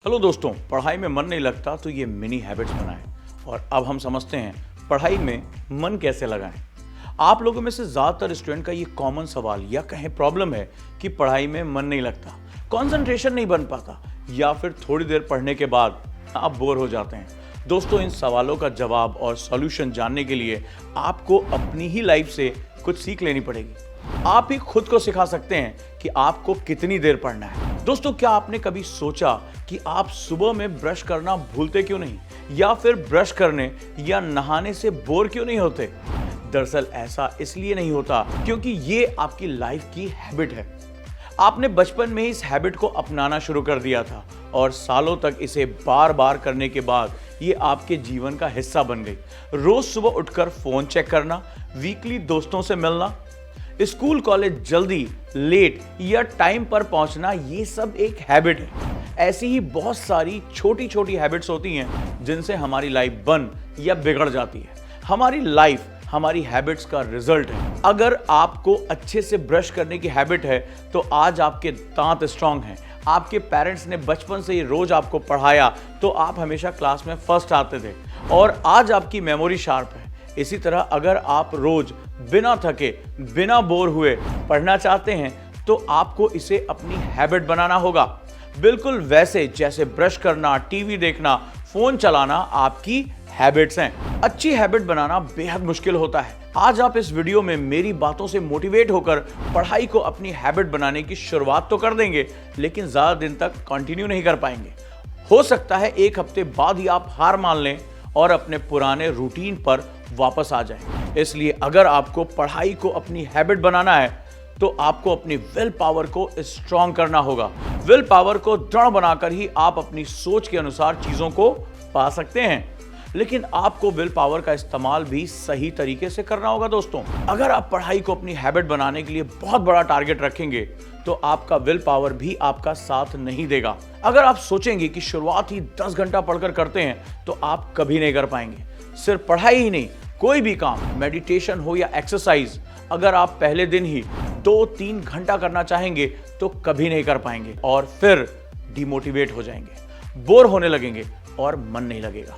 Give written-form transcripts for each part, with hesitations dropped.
Hello दोस्तों, पढ़ाई में मन नहीं लगता तो ये मिनी हैबिट्स बनाएं और अब हम समझते हैं पढ़ाई में मन कैसे लगाएं। आप लोगों में से ज़्यादातर स्टूडेंट का ये कॉमन सवाल या कहें प्रॉब्लम है कि पढ़ाई में मन नहीं लगता, कंसंट्रेशन नहीं बन पाता या फिर थोड़ी देर पढ़ने के बाद आप बोर हो जाते हैं। दोस्तों, इन सवालों का जवाब और सॉल्यूशन जानने के लिए आपको अपनी ही लाइफ से कुछ सीख लेनी पड़ेगी। आप ही खुद को सिखा सकते हैं कि आपको कितनी देर पढ़ना है। दोस्तों, क्या आपने कभी सोचा कि आप सुबह में ब्रश करना भूलते क्यों नहीं, या फिर ब्रश करने या नहाने से बोर क्यों नहीं होते? दरअसल ऐसा इसलिए नहीं होता क्योंकि ये आपकी लाइफ की हैबिट है। आपने बचपन में ही इस हैबिट को अपनाना शुरू कर दिया था और सालों तक इसे बार बार करने के बाद ये आपके जीवन का हिस्सा बन गई। रोज सुबह उठकर फोन चेक करना, वीकली दोस्तों से मिलना, स्कूल कॉलेज जल्दी, लेट या टाइम पर पहुंचना, ये सब एक हैबिट है। ऐसी ही बहुत सारी छोटी छोटी हैबिट्स होती हैं जिनसे हमारी लाइफ बन या बिगड़ जाती है। हमारी लाइफ हमारी हैबिट्स का रिजल्ट है। अगर आपको अच्छे से ब्रश करने की हैबिट है तो आज आपके दांत स्ट्रांग हैं। आपके पेरेंट्स ने बचपन से ही रोज आपको पढ़ाया तो आप हमेशा क्लास में फर्स्ट आते थे और आज आपकी मेमोरी शार्प है। इसी तरह अगर आप रोज बिना थके, बिना बोर हुए पढ़ना चाहते हैं तो आपको इसे अपनी हैबिट बनाना होगा। बिल्कुल वैसे जैसे ब्रश करना, टीवी देखना, फोन चलाना आपकी हैबिट्स हैं। अच्छी हैबिट बनाना बेहद मुश्किल होता है। आज आप इस वीडियो में मेरी बातों से मोटिवेट होकर पढ़ाई को अपनी हैबिट बनाने की शुरुआत तो कर देंगे, लेकिन ज्यादा दिन तक कंटिन्यू नहीं कर पाएंगे। हो सकता है एक हफ्ते बाद ही आप हार मान लें और अपने पुराने रूटीन पर वापस आ जाएं। इसलिए अगर आपको पढ़ाई को अपनी हैबिट बनाना है तो आपको अपनी विल पावर को स्ट्रॉन्ग करना होगा। विल पावर को दृढ़ बनाकर ही आप अपनी सोच के अनुसार चीजों को पा सकते हैं, लेकिन आपको विल पावर का इस्तेमाल भी सही तरीके से करना होगा। दोस्तों, अगर आप पढ़ाई को अपनी हैबिट बनाने के लिए बहुत बड़ा टारगेट रखेंगे तो आपका विल पावर भी आपका साथ नहीं देगा। अगर आप सोचेंगे कि शुरुआत ही 10 घंटा पढ़कर करते हैं तो आप कभी नहीं कर पाएंगे। सिर्फ पढ़ाई ही नहीं, कोई भी काम, मेडिटेशन हो या एक्सरसाइज, अगर आप पहले दिन ही 2-3 घंटा करना चाहेंगे तो कभी नहीं कर पाएंगे और फिर डिमोटिवेट हो जाएंगे, बोर होने लगेंगे और मन नहीं लगेगा।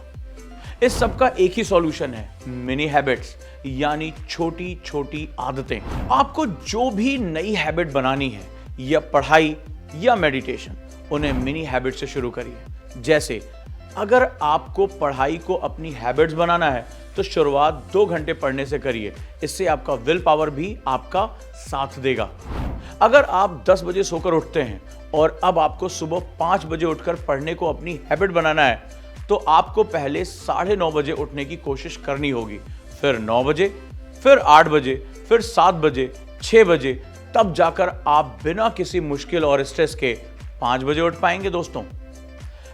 इस सब का एक ही सॉल्यूशन है, मिनी हैबिट्स, यानी छोटी छोटी आदतें। आपको जो भी नई हैबिट बनानी है, या पढ़ाई या मेडिटेशन, उन्हें मिनी हैबिट से शुरू करिए। जैसे अगर आपको पढ़ाई को अपनी हैबिट्स बनाना है तो शुरुआत 2 घंटे पढ़ने से करिए। इससे आपका विल पावर भी आपका साथ देगा। अगर आप 10 बजे सोकर उठते हैं और अब आपको सुबह 5 बजे उठकर पढ़ने को अपनी हैबिट बनाना है तो आपको पहले 9:30 बजे उठने की कोशिश करनी होगी, फिर 9 बजे, फिर 8 बजे, फिर 7 बजे, 6 बजे, तब जाकर आप बिना किसी मुश्किल और स्ट्रेस के 5 बजे उठ पाएंगे। दोस्तों,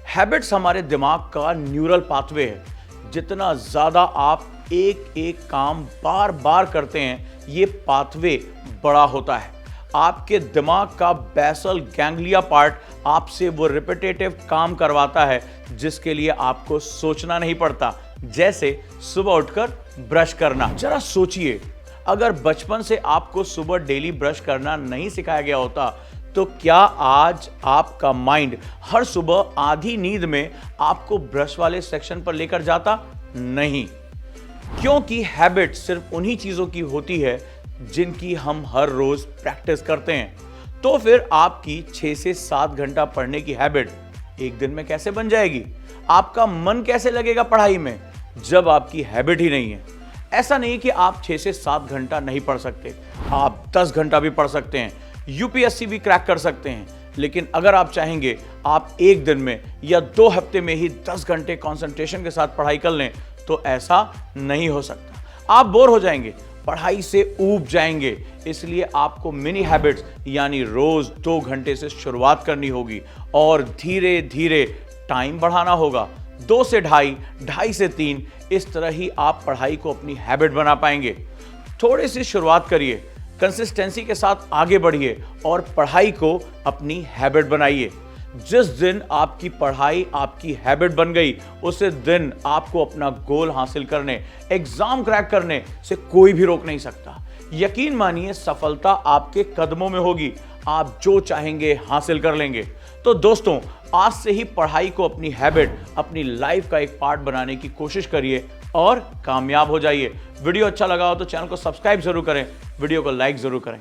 हैबिट्स हमारे दिमाग का न्यूरल पाथवे है। जितना ज्यादा आप एक एक काम बार बार करते हैं, ये पाथवे बड़ा होता है। आपके दिमाग का बेसल गैंग्लिया पार्ट आपसे वो रिपीटेटिव काम करवाता है जिसके लिए आपको सोचना नहीं पड़ता, जैसे सुबह उठकर ब्रश करना। जरा सोचिए, अगर बचपन से आपको सुबह डेली ब्रश करना नहीं सिखाया गया होता तो क्या आज आपका माइंड हर सुबह आधी नींद में आपको ब्रश वाले सेक्शन पर लेकर जाता? नहीं, क्योंकि हैबिट सिर्फ उन्हीं चीजों की होती है जिनकी हम हर रोज प्रैक्टिस करते हैं। तो फिर आपकी 6 से 7 घंटा पढ़ने की हैबिट एक दिन में कैसे बन जाएगी? आपका मन कैसे लगेगा पढ़ाई में जब आपकी हैबिट ही नहीं है? ऐसा नहीं कि आप 6 से 7 घंटा नहीं पढ़ सकते, आप 10 घंटा भी पढ़ सकते हैं, यूपीएससी भी क्रैक कर सकते हैं। लेकिन अगर आप चाहेंगे आप एक दिन में या 2 हफ्ते में ही 10 घंटे कंसंट्रेशन के साथ पढ़ाई कर लें तो ऐसा नहीं हो सकता। आप बोर हो जाएंगे, पढ़ाई से ऊब जाएंगे। इसलिए आपको मिनी हैबिट्स यानी रोज 2 घंटे से शुरुआत करनी होगी और धीरे धीरे टाइम बढ़ाना होगा। 2 से 2.5, 2.5 से 3, इस तरह ही आप पढ़ाई को अपनी हैबिट बना पाएंगे। थोड़ी सी शुरुआत करिए, कंसिस्टेंसी के साथ आगे बढ़िए और पढ़ाई को अपनी हैबिट बनाइए। जिस दिन आपकी पढ़ाई आपकी हैबिट बन गई, उसी दिन आपको अपना गोल हासिल करने, एग्जाम क्रैक करने से कोई भी रोक नहीं सकता। यकीन मानिए, सफलता आपके कदमों में होगी। आप जो चाहेंगे हासिल कर लेंगे। तो दोस्तों, आज से ही पढ़ाई को अपनी हैबिट, अपनी लाइफ का एक पार्ट बनाने की कोशिश करिए और कामयाब हो जाइए। वीडियो अच्छा लगा हो तो चैनल को सब्सक्राइब जरूर करें, वीडियो को लाइक जरूर करें।